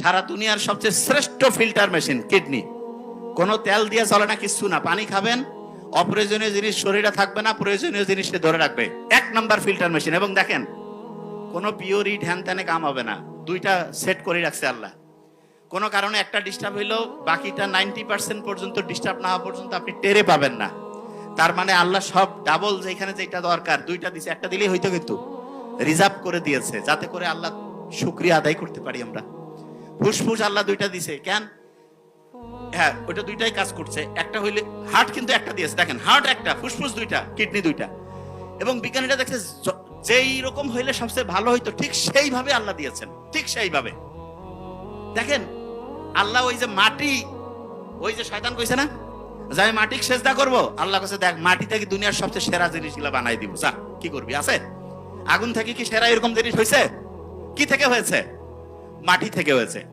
সারা দুনিয়ার সবচেয়ে শ্রেষ্ঠ ফিল্টার মেশিন কিডনি। কোনো তেল দিয়ে চলে না, কিছু না। পানি খাবেন, অপ্রয়োজনীয় জিনিস শরীরে থাকবে না, প্রয়োজনীয় জিনিসকে ধরে রাখবে। 1 নাম্বার ফিল্টার মেশিন। এবং দেখেন, কোনো পিওরি ঢ্যান ত্যানে কাম হবে না। দুইটা সেট করে রাখছে আল্লাহ। কোনো কারণে একটা ডিস্টার্ব হইলেও বাকিটা 90% পর্যন্ত ডিস্টার্ব না হওয়া পর্যন্ত আপনি টেরে পাবেন না। তার মানে আল্লাহ সব ডাবল, যেখানে যেটা দরকার দুইটা দিছে, একটা দিলেই হইতো, কিন্তু রিজার্ভ করে দিয়েছে যাতে করে আল্লাহ শুকরিয়া আদায় করতে পারি আমরা। ফুসফুস আল্লাহ দুইটা দিছে কেন? হ্যাঁ, ওইটা দুইটাই কাজ করছে। একটা হইলে হার্ট কিন্তু একটা দিয়েছে, দেখেন, হার্ট একটা, ফুসফুস দুইটা, কিডনি দুইটা। এবং বিজ্ঞানীরা দেখছে যেই রকম হইলে সবচেয়ে ভালো হইতো ঠিক সেইভাবে আল্লাহ দিয়েছেন, ঠিক সেইভাবে। দেখেন, আল্লাহ ওই যে মাটি, ওই যে শয়তান কইছে না যে আমি মাটি সেজদা করবো, আল্লাহ কাছে দেখ মাটি থেকে দুনিয়ার সবচেয়ে সেরা জিনিসগুলো বানাই দিব, যা কি করবি, আছে? আগুন থেকে কি সেরা এরকম জিনিস হয়েছে? কি থেকে হয়েছে? মাটি থেকে হয়েছে।